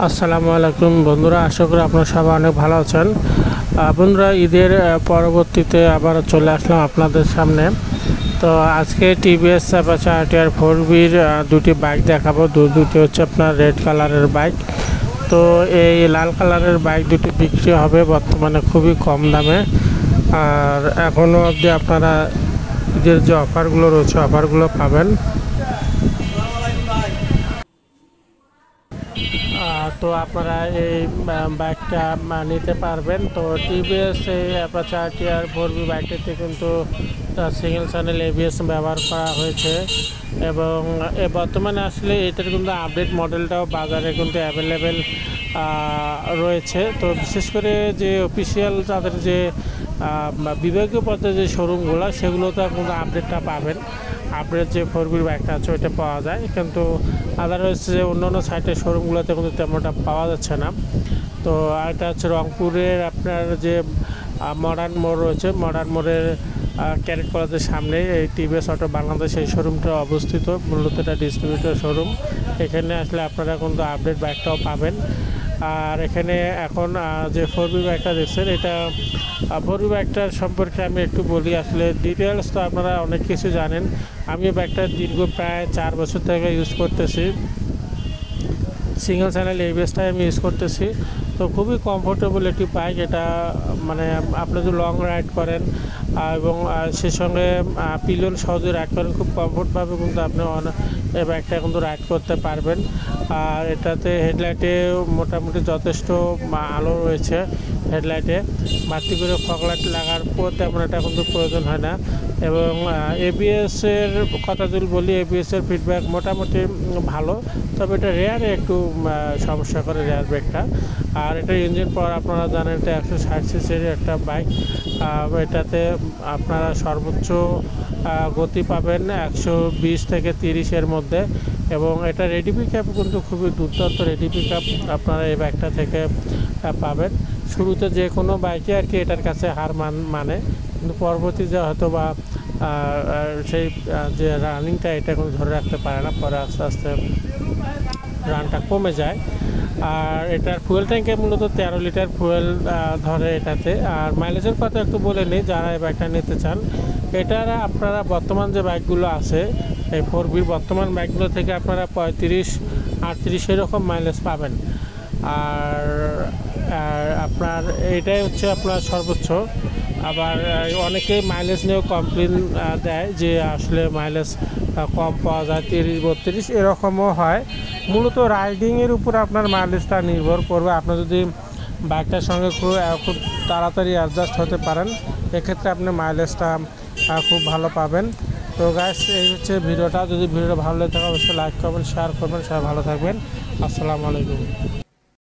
আসসালামু আলাইকুম বন্ধুরা, আশা করি আপনারা সবাই অনেক ভালো আছেন। বন্ধুরা, ঈদের পরবর্তীতে আবার চলে আসলাম আপনাদের সামনে। তো আজকে টিভিএস অ্যাপাচে RTR 4B'র দুটি বাইক দেখাবো। দুটি হচ্ছে আপনার রেড কালারের বাইক। তো এই লাল কালারের বাইক দুটি বিক্রি হবে বর্তমানে খুবই কম দামে। আর এখনও অবধি আপনারা ঈদের যে অফারগুলো রয়েছে অফারগুলো পাবেন। তো আপনারা এই বাইকটা নিতে পারবেন। তো টিভিএস এই অ্যাপাচে RTR 4B বাইকটিতে কিন্তু সিঙ্গেল চ্যানেল ABS ব্যবহার করা হয়েছে এবং বর্তমানে আসলে এটার কিন্তু আপডেট মডেলটাও বাজারে কিন্তু অ্যাভেলেবেল রয়েছে। তো বিশেষ করে যে অফিসিয়াল তাদের যে বিভাগীয় পর্যায়ে যে শোরুমগুলো সেগুলোতে কিন্তু আপডেটটা পাবেন। আপডেট যে 4B'র বাইকটা আছে ওইটা পাওয়া যায়, কিন্তু আদারওয়াইজ যে অন্য সাইটের শোরুমগুলোতে কিন্তু তেমনটা পাওয়া যাচ্ছে না। তো এটা হচ্ছে রংপুরের আপনার যে মডার্ন মোড় রয়েছে, মডার্ন মোড়ের ক্যারেট কলেজের সামনে এই টিভিএস অটো বাংলাদেশ এই শোরুমটা অবস্থিত। মূলত এটা ডিস্ট্রিবিউটর শোরুম। এখানে আসলে আপনারা কিন্তু আপডেট বাইকটাও পাবেন। আর এখানে এখন যে 4B বাইকটা দেখছেন, এটা 4B বাইকটার সম্পর্কে আমি একটু বলি। আসলে ডিটেলস তো আপনারা অনেক কিছু জানেন। আমি বাইকটা দীর্ঘ প্রায় 4 বছর থেকে ইউজ করতেছি। সিঙ্গেল চ্যানেল ABSটাই আমি ইউজ করতেছি। তো খুবই কমফোর্টেবল একটি বাইক এটা। মানে আপনি যদি লং রাইড করেন এবং সে সঙ্গে পিলিয়ন সহজে রাইড করেন, খুব কমফোর্টভাবে কিন্তু আপনি এই বাইকটা কিন্তু রাইড করতে পারবেন। আর এটাতে হেডলাইটে মোটামুটি যথেষ্ট আলো রয়েছে। হেডলাইটে বাড়তি করে ফগ লাইট লাগার পর তেমন এটা কিন্তু প্রয়োজন হয় না। এবং ABSের কথা যদি বলি, ABSের ফিডব্যাক মোটামুটি ভালো, তবে এটা রেয়ারে একটু সমস্যা করে রেয়ার ব্রেকটা। আর এটার ইঞ্জিন পাওয়ার আপনারা জানেন, এটা 160 সিসির একটা বাইক। এটাতে আপনারা সর্বোচ্চ গতি পাবেন 120 থেকে 30-এর মধ্যে। এবং এটা রেডি পিক আপ কিন্তু খুবই দুর্দান্ত রেডি পিক আপ আপনারা এই বাইকটা থেকে পাবেন। শুরুতে যে কোনো বাইকে আর কি এটার কাছে হার মানে, কিন্তু পরবর্তীতে হয়তো বা সেই যে রানিংটা এটা কিন্তু ধরে রাখতে পারে না, পরে আস্তে আস্তে রানটা কমে যায়। আর এটার ফুয়েল ট্যাঙ্কে মূলত 13 লিটার ফুয়েল ধরে এটাতে। আর মাইলেজের কথা একটু বলে নিই, যারা এই বাইকটা নিতে চান, এটার আপনারা বর্তমান যে বাইকগুলো আছে এই 4B'র বর্তমান বাইকগুলো থেকে আপনারা 35-38 এরকম মাইলেজ পাবেন। আর আপনার এটাই হচ্ছে আপনার সর্বোচ্চ। আবার অনেকেই মাইলেজ নিয়েও কমপ্লেন দেয় যে আসলে মাইলেজ কম পাওয়া যায়, 30-32 এরকমও হয়। মূলত রাইডিংয়ের উপর আপনার মাইলেজটা নির্ভর করবে। আপনি যদি বাইকটার সঙ্গে খুব তাড়াতাড়ি অ্যাডজাস্ট হতে পারেন, এক্ষেত্রে আপনি মাইলেজটা খুব ভালো পাবেন। তো গাইস, এই হচ্ছে ভিডিওটা। যদি ভিডিওটা ভালো লেগে থাকে অবশ্যই লাইক করবেন, শেয়ার করবেন। সবাই ভালো থাকবেন। আসসালামু আলাইকুম।